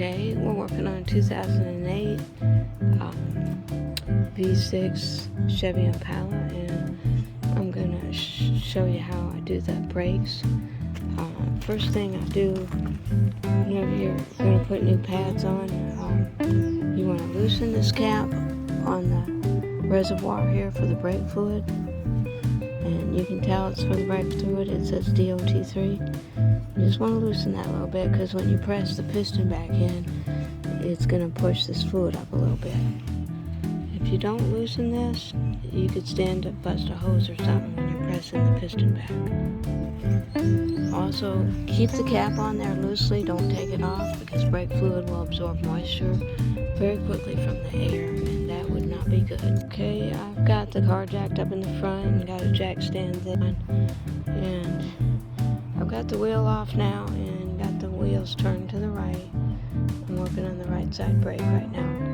Okay, we're working on 2008 V6 Chevy Impala, and I'm going to show you how I do the brakes. First thing I do, whenever you're going to put new pads on, you want to loosen this cap on the reservoir here for the brake fluid. And you can tell it's for the brake fluid. It says DOT3. You just want to loosen that a little bit, because when you press the piston back in, it's going to push this fluid up a little bit. If you don't loosen this, you could stand to bust a hose or something when you're pressing the piston back. Also, keep the cap on there loosely. Don't take it off, because brake fluid will absorb moisture very quickly from the air, and that would not be good. Okay, I've got the car jacked up in the front and got a jack stand there, and I've got the wheel off now and got the wheels turned to the right. I'm working on the right side brake right now,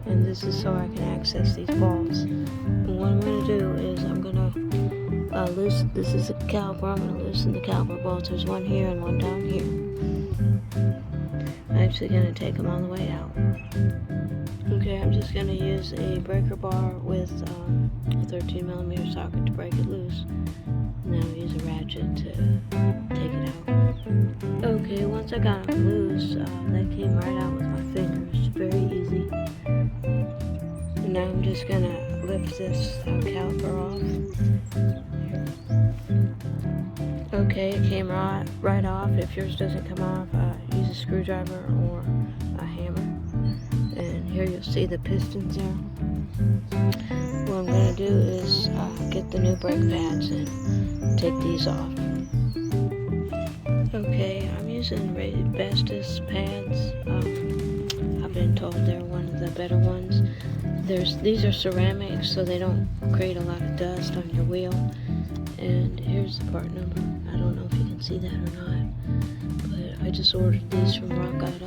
and this is so I can access these bolts. And what I'm going to do is I'm going to loosen, this is a caliper, I'm going to loosen the caliper bolts. There's one here and one down here. I'm actually going to take them all the way out. Okay, I'm just going to use a breaker bar with a 13mm socket to break it loose. Now use a ratchet to take it out. Okay, once I got them loose, they came right out with my fingers. Very easy. And now I'm just going to lift this caliper off. Okay, it came right off. If yours doesn't come off, use a screwdriver or a hammer. And here you'll see the pistons there. What I'm going to do is get the new brake pads and take these off. Okay, I'm using Raybestos pads. I've been told they're one of the better ones. These are ceramic, so they don't create a lot of dust on your wheel. And here's the part number. I don't know if you can see that or not, but I just ordered these from Rock Auto.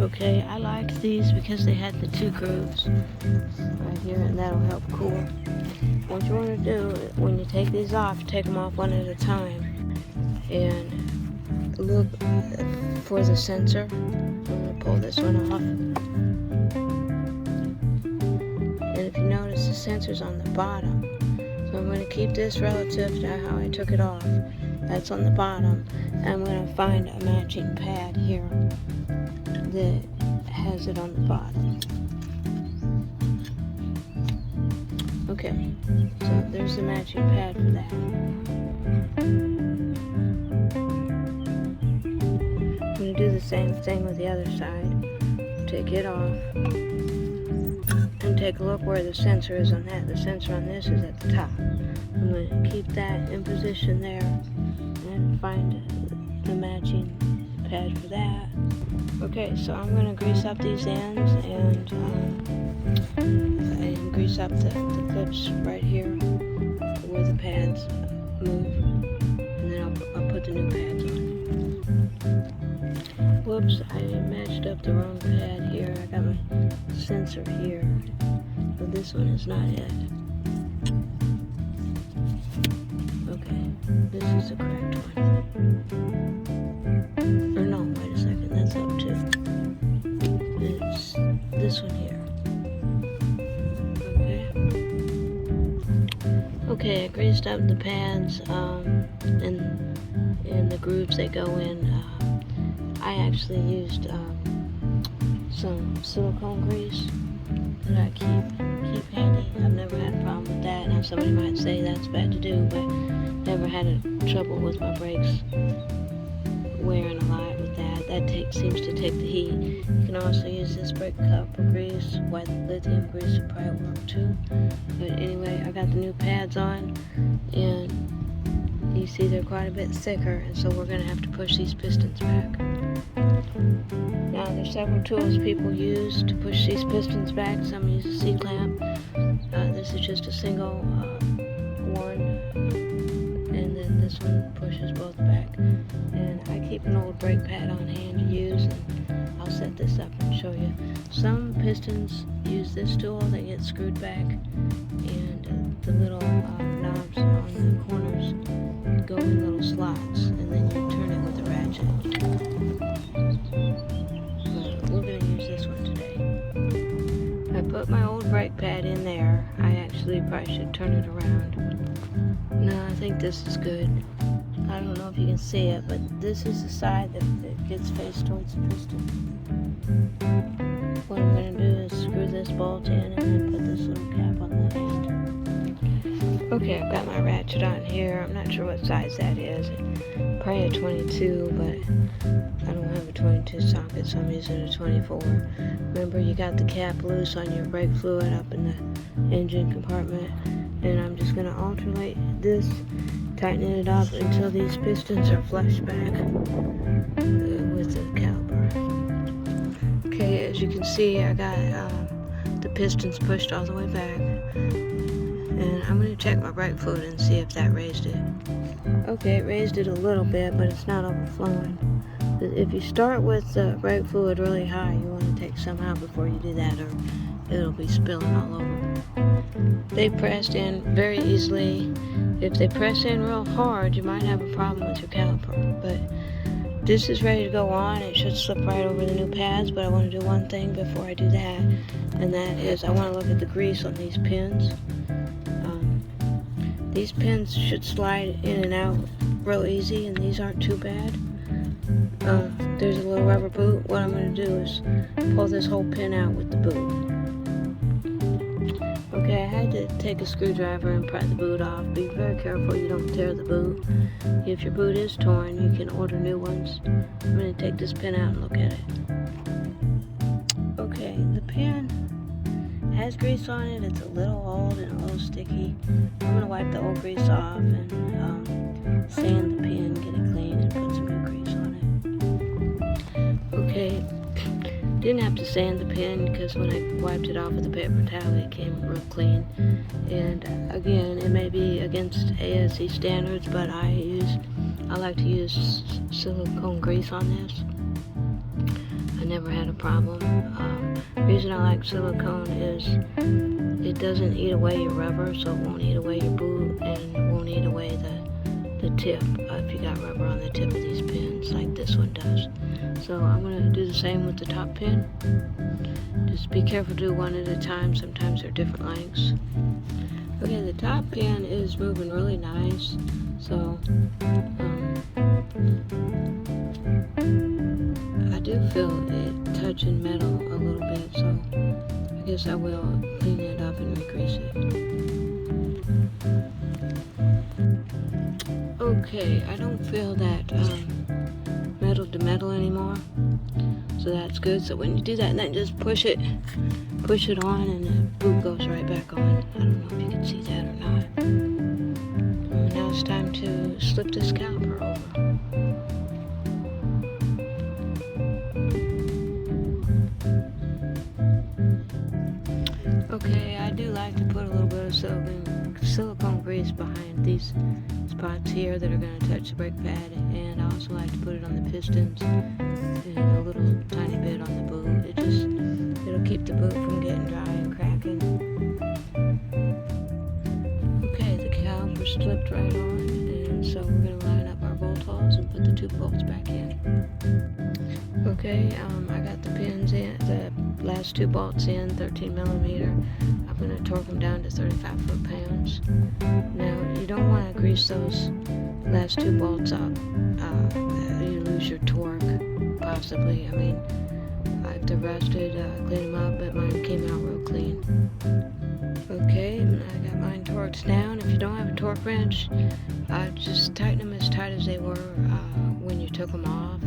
Okay, I liked these because they had the two grooves right here, and that'll help cool. What you want to do when you take these off, take them off one at a time, and look for the sensor. I'm going to pull this one off. And if you notice, the sensor's on the bottom. So I'm going to keep this relative to how I took it off. That's on the bottom. I'm going to find a matching pad here that has it on the bottom. Okay, so there's the matching pad for that. I'm going to do the same thing with the other side. Take it off and take a look where the sensor is on that. The sensor on this is at the top. I'm going to keep that in position there and find the matching pad for that. Okay, so I'm going to grease up these ends and grease up the clips right here where the pads move, and then I'll put the new pads on. Whoops, I matched up the wrong pad here. I got my sensor here, but this one is not it. Okay, this is the correct one. Or no, wait a second, that's up too. It's this one here. Okay, I greased up the pads and the grooves they go in. I actually used some silicone grease that I keep handy. I've never had a problem with that. Now somebody might say that's bad to do, but never had trouble with my brakes wearing a lot with that. That seems to take the heat. You can also use this brake copper grease. White lithium grease would probably work too. But anyway, I got the new pads on, and you see they're quite a bit thicker, and so we're going to have to push these pistons back. Now there's several tools people use to push these pistons back. Some use a C-clamp. This is just a single one, and and then this one pushes both back. And I keep an old brake pad on hand to use, and I'll set this up and show you. Some pistons use this tool, they get screwed back, and the little knobs on the corners go in little slots, and then you turn it with a ratchet. But we're going to use this one today. I put my old brake pad in there. I actually probably should turn it around. No, I think this is good. I don't know if you can see it, but this is the side that gets faced towards the piston. What I'm going to do is screw this bolt in and then put this little cap on the end. Okay, I've got my ratchet on here. I'm not sure what size that is. Probably a 22, but I don't have a 22 socket, so I'm using a 24. Remember, you got the cap loose on your brake fluid up in the engine compartment, and I'm just going to alternate this, tightening it up until these pistons are flush back with the caliper. Okay, as you can see, I got the pistons pushed all the way back, and I'm going to check my brake fluid and see if that raised it. Okay, it raised it a little bit, but it's not overflowing. If you start with the brake fluid really high, you want to take some out before you do that, or it'll be spilling all over. They pressed in very easily. If they press in real hard, you might have a problem with your caliper, but this is ready to go on. It should slip right over the new pads, but I want to do one thing before I do that, and that is I want to look at the grease on these pins. These pins should slide in and out real easy, and these aren't too bad. There's a little rubber boot. What I'm going to do is pull this whole pin out with the boot. Okay, I had to take a screwdriver and pry the boot off. Be very careful you don't tear the boot. If your boot is torn, you can order new ones. I'm going to take this pin out and look at it. Okay, the pin has grease on it. It's a little old and a little sticky. I'm going to wipe the old grease off and sand the pin, get it clean, and put some new grease on it. Okay, didn't have to sand the pin because when I wiped it off with a paper towel, it came real clean. And again, it may be against ASE standards, but I like to use silicone grease on this. I never had a problem. The reason I like silicone is it doesn't eat away your rubber, so it won't eat away your boot, and it won't eat away the tip if you got rubber on the tip of these pins like this one does. So I'm going to do the same with the top pin. Just be careful to do one at a time. Sometimes they're different lengths. Okay, the top pin is moving really nice. So I do feel it touching metal a little bit, so I guess I will clean it up and re-grease it. Okay, I don't feel that metal to metal anymore, so that's good. So when you do that, then just push it on, and the boot goes right back on. I don't know if you can see that or not. Now it's time to slip this caliper over. Okay, I do like to put a little bit of silicone grease behind these spots here that are going to touch the brake pad, and I also like to put it on the pistons and a little tiny bit on the boot. It'll keep the boot from getting dry and cracking. Okay, the caliper slipped right on, and so we're going to line up our bolt holes and put the two bolts back in. Okay, I got the pins in, the last two bolts in, 13 millimeter. I'm going to torque them down to 35 foot-pounds. Now, you don't want to grease those last two bolts up. You lose your torque, possibly. I mean, if they're rusted, clean them up, but mine came out real clean. Okay, I got mine torqued down. If you don't have a torque wrench, just tighten them as tight as they were when you took them off.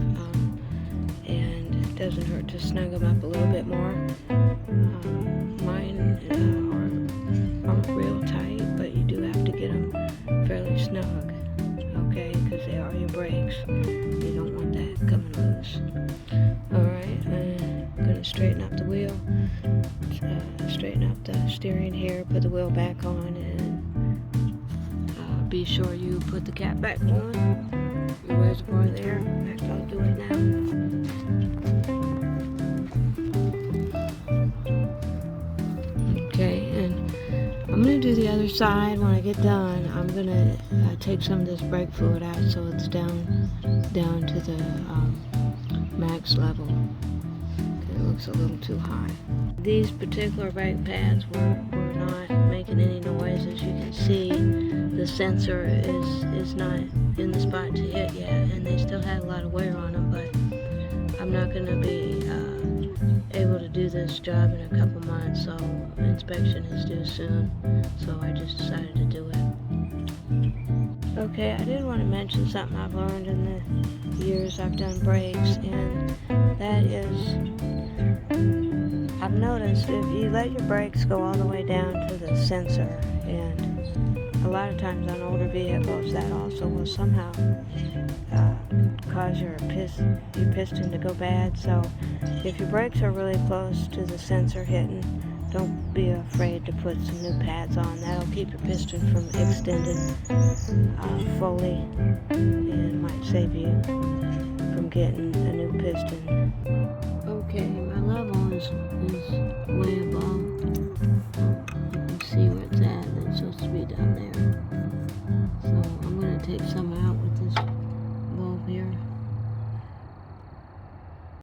And it doesn't hurt to snug them up a little bit more. Mine aren't real tight, but you do have to get them fairly snug, okay, because they are your brakes. You don't want that coming loose. Alright, I'm going to straighten up the wheel, straighten up the steering here, put the wheel back on, and be sure you put the cap back on. Your reservoir there. In fact, I'll do it now. Okay, and I'm going to do the other side. When I get done, I'm going to take some of this brake fluid out so it's down to the max level. Okay, it looks a little too high. These particular brake pads were not making any noise. As you can see, the sensor is not in the spot to hit yet, and they still had a lot of wear on them, but I'm not going to be able to do this job in a couple months, so inspection is due soon, so I just decided to do it. Okay, I did want to mention something I've learned in the years I've done brakes, and that is, I've noticed if you let your brakes go all the way down to the sensor, and a lot of times on older vehicles that also will somehow cause your piston to go bad. So if your brakes are really close to the sensor hitting, don't be afraid to put some new pads on. That'll keep your piston from extending fully, and might save you from getting a new piston. Okay, my level is way above. You can see where it's at, and it's supposed to be down there. So I'm going to take some out